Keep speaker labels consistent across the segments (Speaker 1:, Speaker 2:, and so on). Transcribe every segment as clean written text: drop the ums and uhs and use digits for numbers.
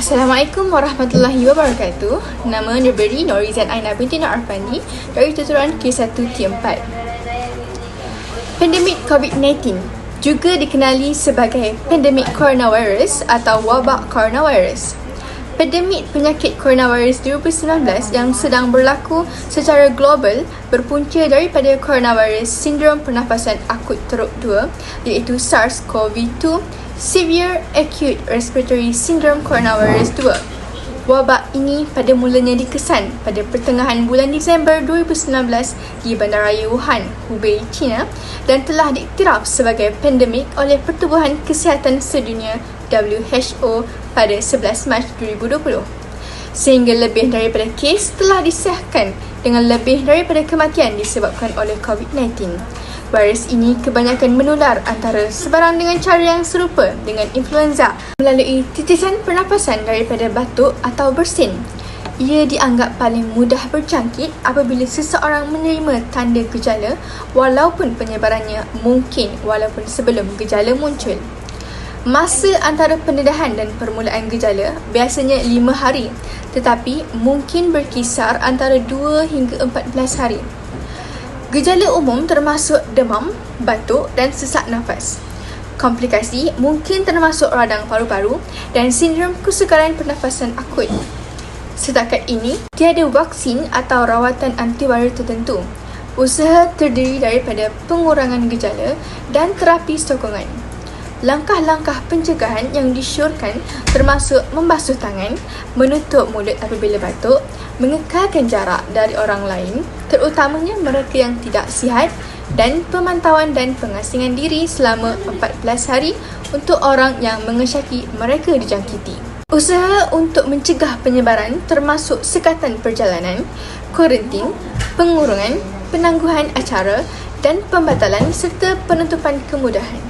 Speaker 1: Assalamualaikum warahmatullahi wabarakatuh. Nama diberi Norizan Aina binti Nur Arfandi dari tuturan K1 T4. Pandemik COVID-19 juga dikenali sebagai pandemik coronavirus atau wabak coronavirus. Pandemik penyakit coronavirus 2019 yang sedang berlaku secara global berpunca daripada coronavirus sindrom pernafasan akut teruk 2 iaitu SARS-CoV-2 Severe Acute Respiratory Syndrome Coronavirus 2. Wabak ini pada mulanya dikesan pada pertengahan bulan Disember 2019 di Bandaraya Wuhan, Hubei, China dan telah diiktiraf sebagai pandemik oleh Pertubuhan Kesihatan Sedunia WHO pada 11 Mac 2020. Sehingga lebih daripada kes telah disahkan dengan lebih daripada kematian disebabkan oleh COVID-19. Virus ini kebanyakan menular antara sebarang dengan cara yang serupa dengan influenza melalui titisan pernafasan daripada batuk atau bersin. Ia dianggap paling mudah berjangkit apabila seseorang menerima tanda gejala walaupun penyebarannya mungkin walaupun sebelum gejala muncul. Masa antara pendedahan dan permulaan gejala biasanya 5 hari tetapi mungkin berkisar antara 2 hingga 14 hari. Gejala umum termasuk demam, batuk dan sesak nafas. Komplikasi mungkin termasuk radang paru-paru dan sindrom kesukaran pernafasan akut. Setakat ini, tiada vaksin atau rawatan antiviral tertentu. Usaha terdiri daripada pengurangan gejala dan terapi sokongan. Langkah-langkah pencegahan yang disyorkan termasuk membasuh tangan, menutup mulut apabila batuk, mengekalkan jarak dari orang lain, terutamanya mereka yang tidak sihat dan pemantauan dan pengasingan diri selama 14 hari untuk orang yang mengesyaki mereka dijangkiti. Usaha untuk mencegah penyebaran termasuk sekatan perjalanan, kuarantin, pengurungan, penangguhan acara dan pembatalan serta penutupan kemudahan.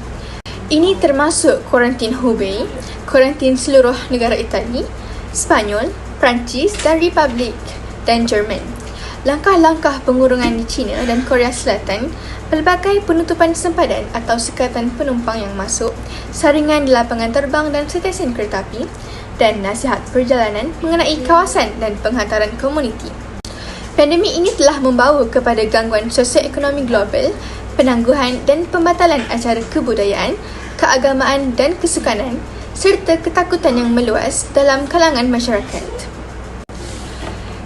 Speaker 1: Ini termasuk kuarantin Hubei, kuarantin seluruh negara Itali, Spanyol, Perancis dan Republik dan Jerman. Langkah-langkah pengurungan di China dan Korea Selatan, pelbagai penutupan sempadan atau sekatan penumpang yang masuk, saringan di lapangan terbang dan stesen kereta api, dan nasihat perjalanan mengenai kawasan dan penghantaran komuniti. Pandemik ini telah membawa kepada gangguan sosioekonomi global, penangguhan dan pembatalan acara kebudayaan, keagamaan dan kesukanan serta ketakutan yang meluas dalam kalangan masyarakat.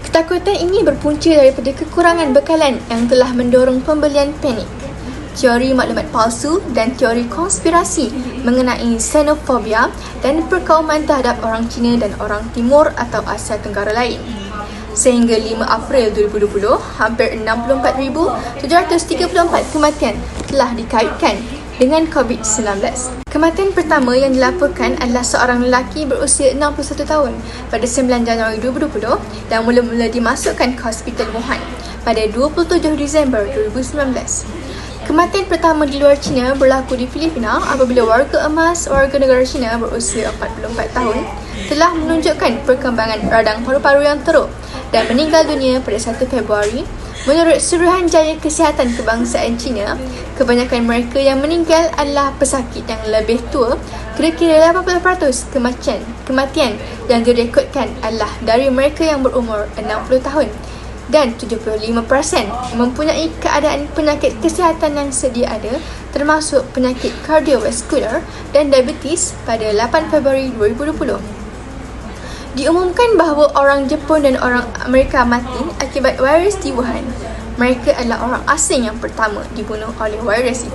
Speaker 1: Ketakutan ini berpunca daripada kekurangan bekalan yang telah mendorong pembelian panik, teori maklumat palsu dan teori konspirasi mengenai xenofobia dan perkauman terhadap orang Cina dan orang Timur atau Asia Tenggara lain. Sehingga 5 April 2020, hampir 64,734 kematian telah dikaitkan dengan COVID-19. Kematian pertama yang dilaporkan adalah seorang lelaki berusia 61 tahun pada 9 Januari 2020 dan mula-mula dimasukkan ke Hospital Wuhan pada 27 Disember 2019. Kematian pertama di luar China berlaku di Filipina apabila warga emas warga negara China berusia 44 tahun telah menunjukkan perkembangan radang paru-paru yang teruk dan meninggal dunia pada 1 Februari. Menurut Suruhanjaya Kesihatan Kebangsaan China, kebanyakan mereka yang meninggal adalah pesakit yang lebih tua. Kira-kira 80% kematian yang direkodkan adalah dari mereka yang berumur 60 tahun dan 75% mempunyai keadaan penyakit kesihatan yang sedia ada termasuk penyakit kardiovaskular dan diabetes pada 8 Februari 2020. Diumumkan bahawa orang Jepun dan orang Amerika mati akibat virus di Wuhan. Mereka adalah orang asing yang pertama dibunuh oleh virus itu.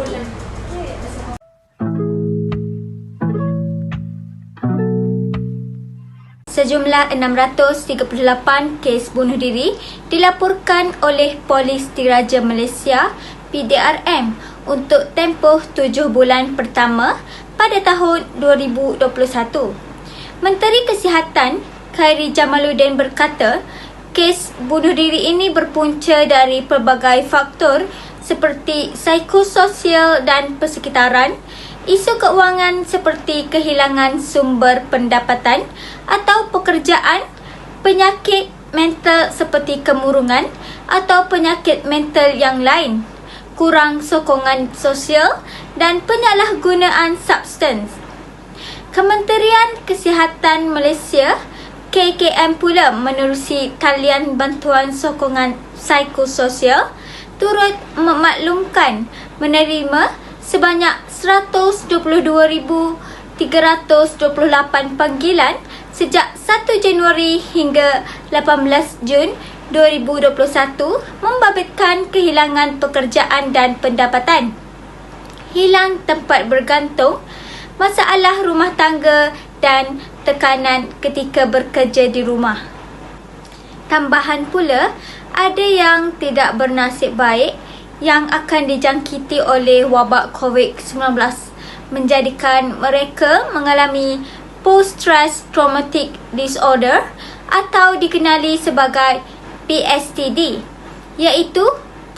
Speaker 2: Sejumlah 638 kes bunuh diri dilaporkan oleh Polis Diraja Malaysia PDRM untuk tempoh 7 bulan pertama pada tahun 2021. Menteri Kesihatan Khairi Jamaluddin berkata, kes bunuh diri ini berpunca dari pelbagai faktor seperti psikososial dan persekitaran, isu keuangan seperti kehilangan sumber pendapatan atau pekerjaan, penyakit mental seperti kemurungan atau penyakit mental yang lain, kurang sokongan sosial dan penyalahgunaan substans. Kementerian Kesihatan Malaysia KKM pula menerusi talian bantuan sokongan psikososial turut memaklumkan menerima sebanyak 122,328 panggilan sejak 1 Januari hingga 18 Jun 2021 membabitkan kehilangan pekerjaan dan pendapatan, hilang tempat bergantung, masalah rumah tangga dan tekanan ketika bekerja di rumah. Tambahan pula, ada yang tidak bernasib baik yang akan dijangkiti oleh wabak COVID-19 menjadikan mereka mengalami post-stress traumatic disorder atau dikenali sebagai PSTD, iaitu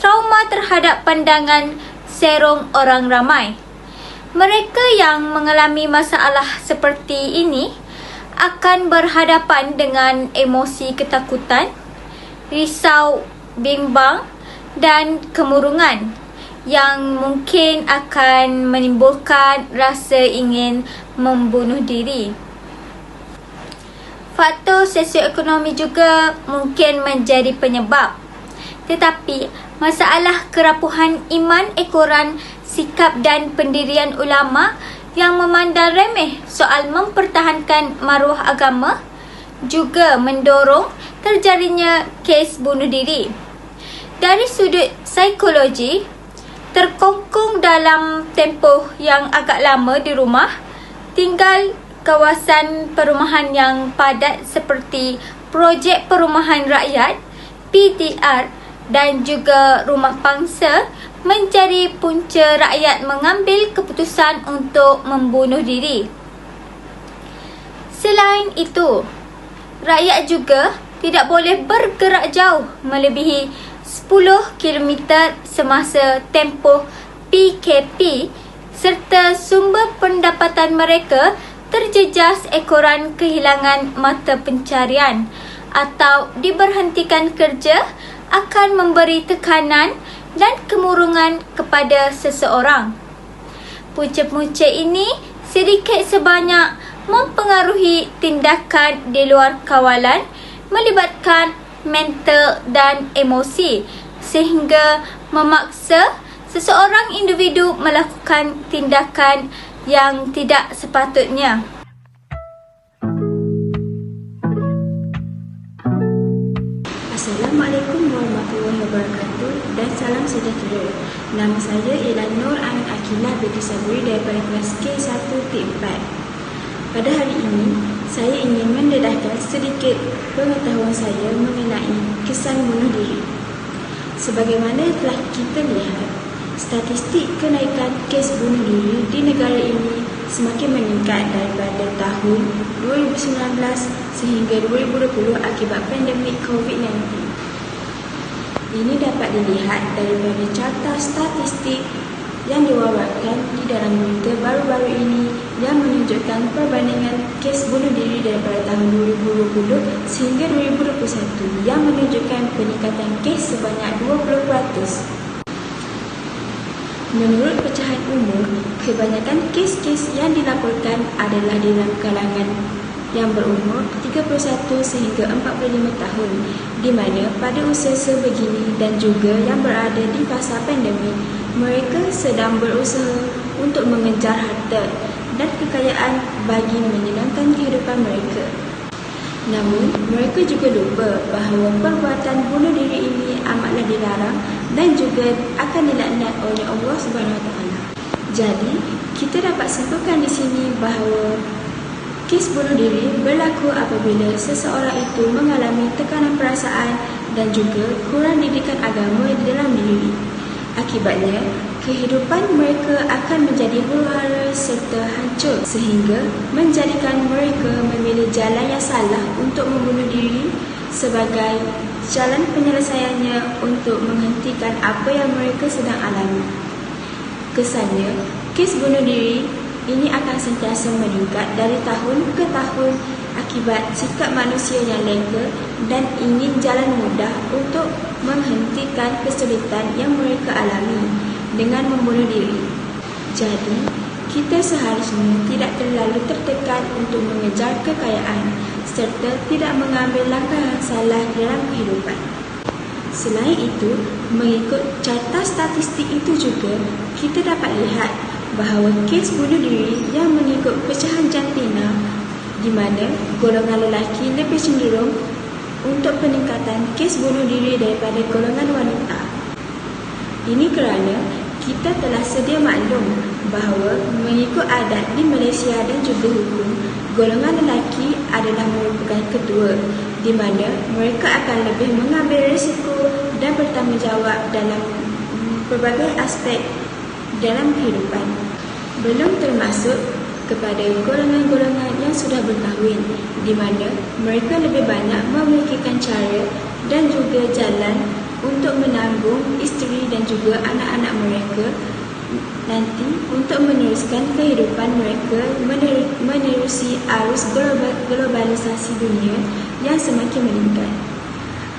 Speaker 2: trauma terhadap pandangan serong orang ramai. Mereka yang mengalami masalah seperti ini akan berhadapan dengan emosi ketakutan, risau, bimbang dan kemurungan yang mungkin akan menimbulkan rasa ingin membunuh diri. Faktor sosioekonomi juga mungkin menjadi penyebab. Tetapi, masalah kerapuhan iman ekoran, sikap dan pendirian ulama yang memandang remeh soal mempertahankan maruah agama juga mendorong terjadinya kes bunuh diri. Dari sudut psikologi, terkongkong dalam tempoh yang agak lama di rumah, tinggal kawasan perumahan yang padat seperti projek perumahan rakyat, PTR dan juga rumah pangsa menjadi punca rakyat mengambil keputusan untuk membunuh diri. Selain itu, rakyat juga tidak boleh bergerak jauh melebihi 10 km semasa tempoh PKP serta sumber pendapatan mereka terjejas ekoran kehilangan mata pencarian atau diberhentikan kerja akan memberi tekanan dan kemurungan kepada seseorang. Punca-punca ini sedikit sebanyak mempengaruhi tindakan di luar kawalan melibatkan mental dan emosi sehingga memaksa seseorang individu melakukan tindakan yang tidak sepatutnya.
Speaker 3: Assalamualaikum warahmatullahi wabarakatuh dan salam sejahtera. Nama saya ialah Nur Ain Akilah binti Sabri daripada kelas K1T4. Pada hari ini, saya ingin mendedahkan sedikit pengetahuan saya mengenai kesan bunuh diri. Sebagaimana telah kita lihat, statistik kenaikan kes bunuh diri di negara ini semakin meningkat daripada tahun 2019 sehingga 2020 akibat pandemik COVID-19. Ini dapat dilihat daripada carta statistik yang diwawarkan di dalam berita baru-baru ini yang menunjukkan perbandingan kes bunuh diri daripada tahun 2020 sehingga 2021 yang menunjukkan peningkatan kes sebanyak 20%. Menurut pecahan umur, kebanyakan kes-kes yang dilaporkan adalah di dalam kalangan yang berumur 31 sehingga 45 tahun, di mana pada usia sebegini dan juga yang berada di fasa pandemik, mereka sedang berusaha untuk mengejar harta dan kekayaan bagi menyenangkan kehidupan mereka. Namun, mereka juga lupa bahawa perbuatan bunuh diri ini amatlah dilarang dan juga akan dilaknat oleh Allah SWT. Jadi, kita dapat simpulkan di sini bahawa kes bunuh diri berlaku apabila seseorang itu mengalami tekanan perasaan dan juga kurang didikan agama di dalam diri. Akibatnya, kehidupan mereka akan menjadi huru-hara serta hancur sehingga menjadikan mereka memilih jalan yang salah untuk membunuh diri sebagai jalan penyelesaiannya untuk menghentikan apa yang mereka sedang alami. Kesannya, kes bunuh diri ini akan sentiasa meningkat dari tahun ke tahun akibat sikap manusia yang lengka dan ingin jalan mudah untuk menghentikan kesulitan yang mereka alami dengan membunuh diri. Jadi, kita seharusnya tidak terlalu tertekan untuk mengejar kekayaan serta tidak mengambil langkah yang salah dalam kehidupan. Selain itu, mengikut carta statistik itu juga, kita dapat lihat bahawa kes bunuh diri yang mengikut pecahan jantina di mana golongan lelaki lebih cenderung untuk peningkatan kes bunuh diri daripada golongan wanita. Ini kerana kita telah sedia maklum bahawa mengikut adat di Malaysia dan juga hukum, golongan lelaki adalah merupakan ketua di mana mereka akan lebih mengambil risiko dan bertanggungjawab dalam pelbagai aspek dalam kehidupan. Belum termasuk kepada golongan-golongan yang sudah berkahwin di mana mereka lebih banyak memikirkan cara dan juga jalan untuk menanggung isteri dan juga anak-anak mereka nanti untuk meneruskan kehidupan mereka menerusi arus globalisasi dunia yang semakin meningkat.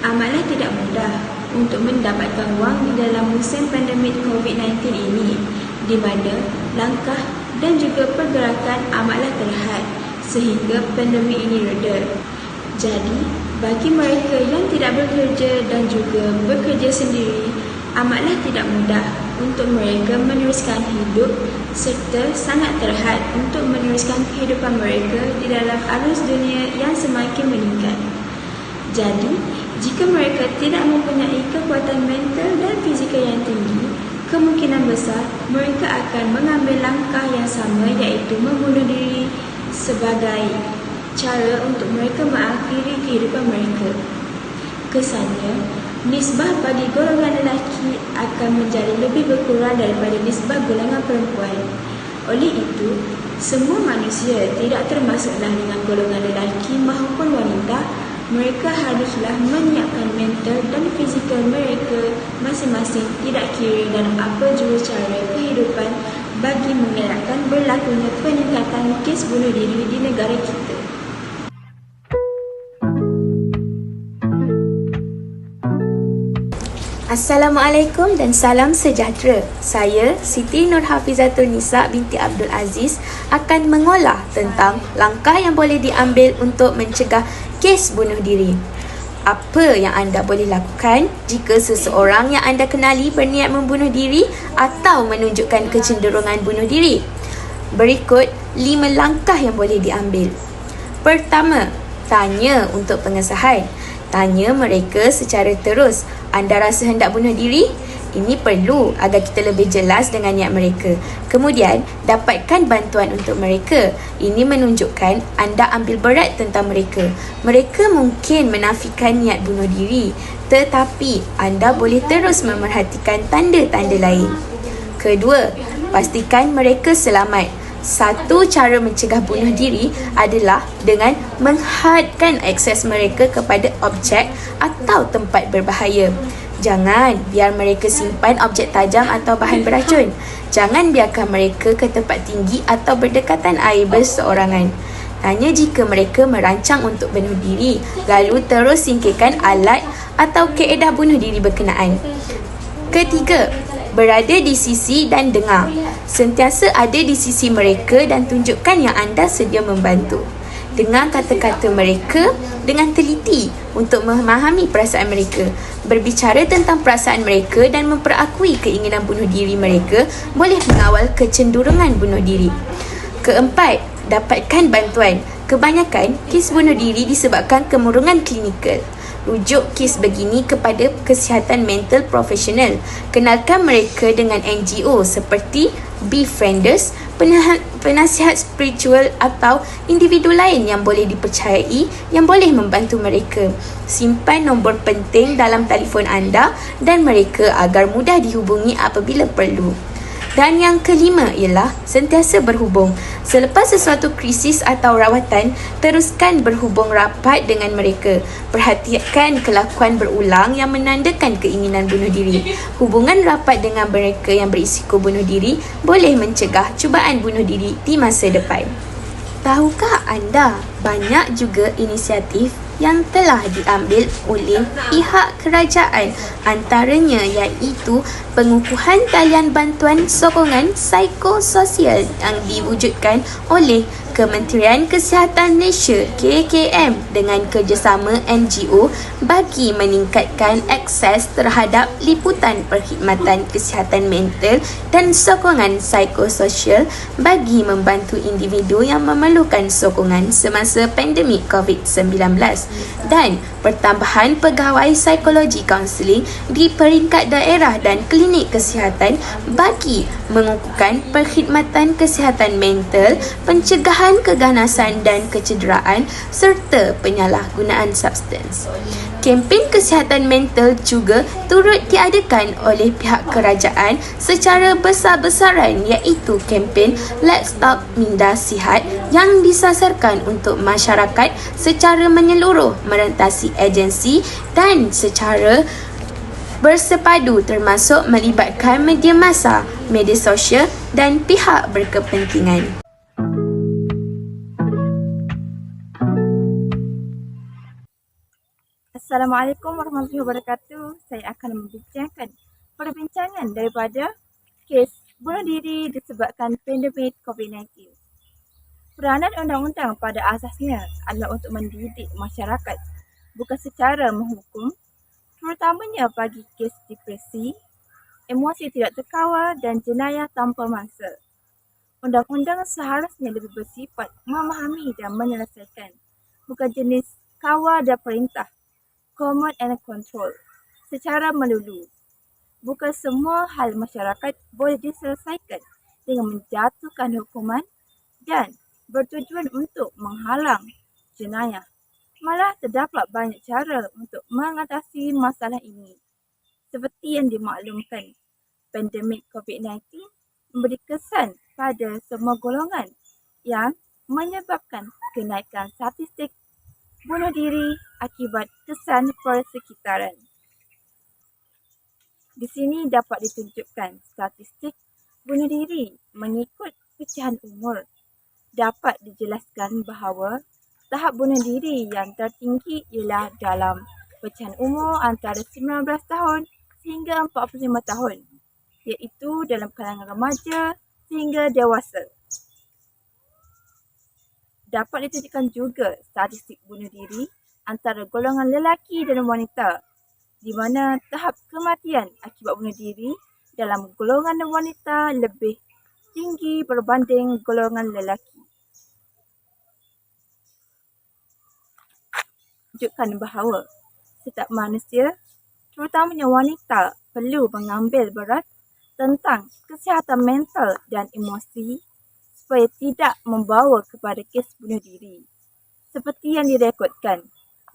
Speaker 3: Amatlah tidak mudah untuk mendapatkan wang di dalam musim pandemik COVID-19 ini di mana langkah dan juga pergerakan amatlah terhad sehingga pandemik ini reda. Jadi, bagi mereka yang tidak bekerja dan juga bekerja sendiri, amatlah tidak mudah untuk mereka meneruskan hidup serta sangat terhad untuk meneruskan kehidupan mereka di dalam arus dunia yang semakin meningkat. Jadi, jika mereka tidak mempunyai kekuatan mental dan fizikal yang tinggi, kemungkinan besar mereka akan mengambil langkah yang sama iaitu membunuh diri sebagai cara untuk mereka mengakhiri kehidupan mereka. Kesannya, nisbah bagi golongan lelaki akan menjadi lebih berkurang daripada nisbah golongan perempuan. Oleh itu, semua manusia tidak termasuklah dengan golongan lelaki maupun wanita, mereka haruslah menyiapkan mental dan fizikal mereka masing-masing tidak kira dalam apa jua cara kehidupan bagi mengelakkan berlakunya peningkatan kes bunuh diri di negara kita.
Speaker 4: Assalamualaikum dan salam sejahtera. Saya Siti Nurhafizatul Nisa binti Abdul Aziz akan mengolah tentang langkah yang boleh diambil untuk mencegah kes bunuh diri. Apa yang anda boleh lakukan jika seseorang yang anda kenali berniat membunuh diri atau menunjukkan kecenderungan bunuh diri? Berikut 5 langkah yang boleh diambil. Pertama, tanya untuk pengesahan. Tanya mereka secara terus, anda rasa hendak bunuh diri? Ini perlu agar kita lebih jelas dengan niat mereka. Kemudian, dapatkan bantuan untuk mereka. Ini menunjukkan anda ambil berat tentang mereka. Mereka mungkin menafikan niat bunuh diri, tetapi anda boleh terus memerhatikan tanda-tanda lain. Kedua, pastikan mereka selamat. Satu cara mencegah bunuh diri adalah dengan menghadkan akses mereka kepada objek atau tempat berbahaya. Jangan biar mereka simpan objek tajam atau bahan beracun. Jangan biarkan mereka ke tempat tinggi atau berdekatan air berseorangan. Hanya jika mereka merancang untuk bunuh diri, lalu terus singkirkan alat atau kaedah bunuh diri berkenaan. Ketiga, berada di sisi dan dengar. Sentiasa ada di sisi mereka dan tunjukkan yang anda sedia membantu. Dengar kata-kata mereka dengan teliti untuk memahami perasaan mereka. Berbicara tentang perasaan mereka dan memperakui keinginan bunuh diri mereka boleh mengawal kecenderungan bunuh diri. Keempat, dapatkan bantuan. Kebanyakan kes bunuh diri disebabkan kemurungan klinikal. Rujuk kes begini kepada kesihatan mental profesional. Kenalkan mereka dengan NGO seperti Befrienders, penasihat spiritual atau individu lain yang boleh dipercayai yang boleh membantu mereka. Simpan nombor penting dalam telefon anda dan mereka agar mudah dihubungi apabila perlu. Dan yang kelima ialah sentiasa berhubung. Selepas sesuatu krisis atau rawatan, teruskan berhubung rapat dengan mereka. Perhatikan kelakuan berulang yang menandakan keinginan bunuh diri. Hubungan rapat dengan mereka yang berisiko bunuh diri boleh mencegah cubaan bunuh diri di masa depan. Tahukah anda, banyak juga inisiatif yang telah diambil oleh pihak kerajaan, antaranya iaitu pengukuhan talian bantuan sokongan psikososial yang diwujudkan oleh Kementerian Kesihatan Malaysia KKM dengan kerjasama NGO bagi meningkatkan akses terhadap liputan perkhidmatan kesihatan mental dan sokongan psikososial bagi membantu individu yang memerlukan sokongan semasa pandemik COVID-19 dan pertambahan pegawai psikologi kaunseling di peringkat daerah dan klinik kesihatan bagi mengukuhkan perkhidmatan kesihatan mental, pencegahan keganasan dan kecederaan serta penyalahgunaan substans. Kempen kesihatan mental juga turut diadakan oleh pihak kerajaan secara besar-besaran iaitu kempen Let's Talk Minda Sihat yang disasarkan untuk masyarakat secara menyeluruh merentasi agensi dan secara bersepadu termasuk melibatkan media massa, media sosial dan pihak berkepentingan.
Speaker 3: Assalamualaikum warahmatullahi wabarakatuh. Saya akan membincangkan perbincangan daripada kes bunuh diri disebabkan pandemik COVID-19. Peranan undang-undang pada asasnya adalah untuk mendidik masyarakat, bukan secara menghukum, terutamanya bagi kes depresi, emosi tidak terkawal dan jenayah tanpa mangsa. Undang-undang seharusnya lebih bersifat memahami dan menyelesaikan, bukan jenis kawal dan perintah, command and control, secara melulu. Bukan semua hal masyarakat boleh diselesaikan dengan menjatuhkan hukuman dan bertujuan untuk menghalang jenayah. Malah terdapat banyak cara untuk mengatasi masalah ini. Seperti yang dimaklumkan, pandemik COVID-19 memberi kesan pada semua golongan yang menyebabkan kenaikan statistik bunuh diri akibat kesan persekitaran. Di sini dapat ditunjukkan statistik bunuh diri mengikut pecahan umur. Dapat dijelaskan bahawa tahap bunuh diri yang tertinggi ialah dalam pecahan umur antara 19 tahun sehingga 45 tahun, iaitu dalam kalangan remaja sehingga dewasa. Dapat ditunjukkan juga statistik bunuh diri antara golongan lelaki dan wanita, di mana tahap kematian akibat bunuh diri dalam golongan wanita lebih tinggi berbanding golongan lelaki. Tunjukkan bahawa setiap manusia, terutamanya wanita, perlu mengambil berat tentang kesihatan mental dan emosi supaya tidak membawa kepada kes bunuh diri. Seperti yang direkodkan,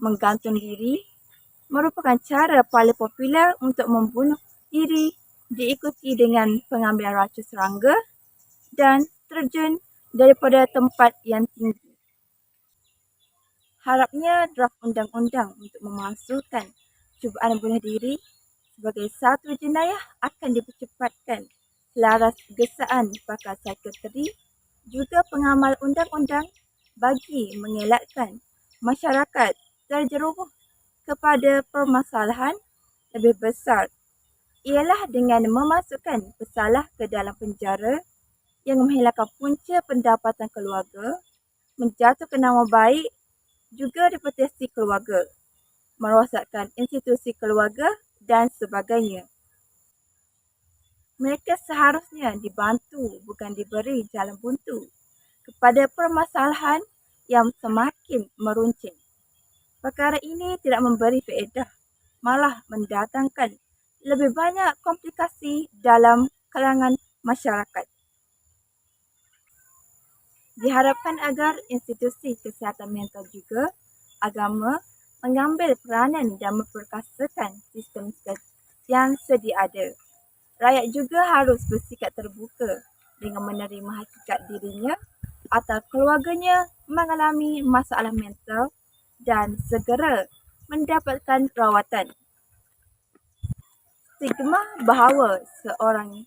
Speaker 3: menggantung diri merupakan cara paling popular untuk membunuh diri, diikuti dengan pengambilan racun serangga dan terjun daripada tempat yang tinggi. Harapnya draft undang-undang untuk memasukkan cubaan bunuh diri sebagai satu jenayah akan dipercepatkan selaras gesaan pakar psikiatri juga pengamal undang-undang bagi mengelakkan masyarakat terjerumus kepada permasalahan lebih besar ialah dengan memasukkan pesalah ke dalam penjara yang menghilangkan punca pendapatan keluarga, menjatuhkan nama baik, juga reputasi keluarga, merosakkan institusi keluarga dan sebagainya. Mereka seharusnya dibantu bukan diberi jalan buntu kepada permasalahan yang semakin meruncing. Perkara ini tidak memberi faedah, malah mendatangkan lebih banyak komplikasi dalam kalangan masyarakat. Diharapkan agar institusi kesihatan mental juga agama mengambil peranan dan memperkasakan sistem yang sedia ada. Rakyat juga harus bersikap terbuka dengan menerima hakikat dirinya atau keluarganya mengalami masalah mental dan segera mendapatkan rawatan. Stigma bahawa seorang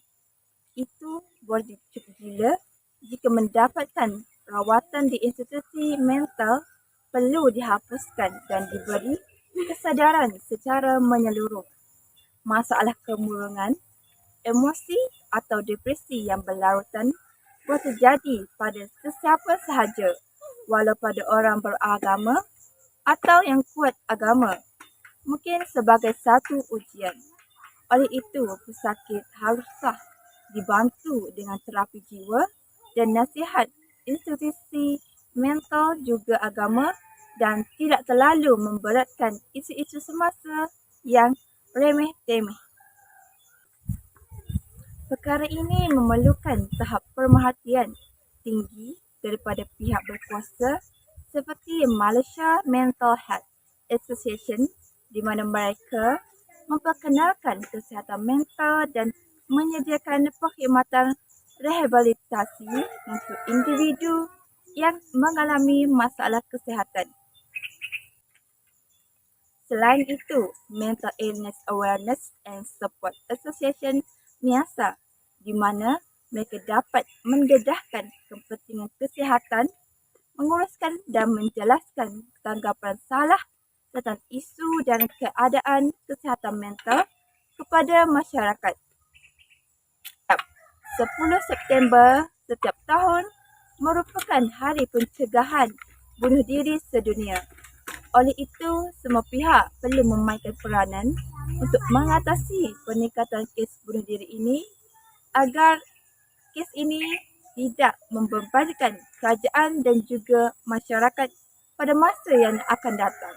Speaker 3: itu boleh cukup gila jika mendapatkan rawatan di institusi mental perlu dihapuskan dan diberi kesedaran secara menyeluruh. Masalah kemurungan, emosi atau depresi yang berlarutan boleh terjadi pada sesiapa sahaja, walau pada orang beragama atau yang kuat agama, mungkin sebagai satu ujian. Oleh itu, pesakit haruslah dibantu dengan terapi jiwa dan nasihat institusi mental juga agama dan tidak terlalu memberatkan isu-isu semasa yang remeh-temeh. Perkara ini memerlukan tahap perhatian tinggi daripada pihak berkuasa seperti Malaysia Mental Health Association, di mana mereka memperkenalkan kesihatan mental dan menyediakan perkhidmatan rehabilitasi untuk individu yang mengalami masalah kesihatan. Selain itu, Mental Illness Awareness and Support Association MIASA, di mana mereka dapat mendedahkan kepentingan kesihatan, menguruskan dan menjelaskan tanggapan salah tentang isu dan keadaan kesihatan mental kepada masyarakat. 10 September setiap tahun merupakan Hari Pencegahan Bunuh Diri Sedunia. Oleh itu, semua pihak perlu memainkan peranan untuk mengatasi peningkatan kes bunuh diri ini agar kes ini tidak membebankan kerajaan dan juga masyarakat pada masa yang akan datang.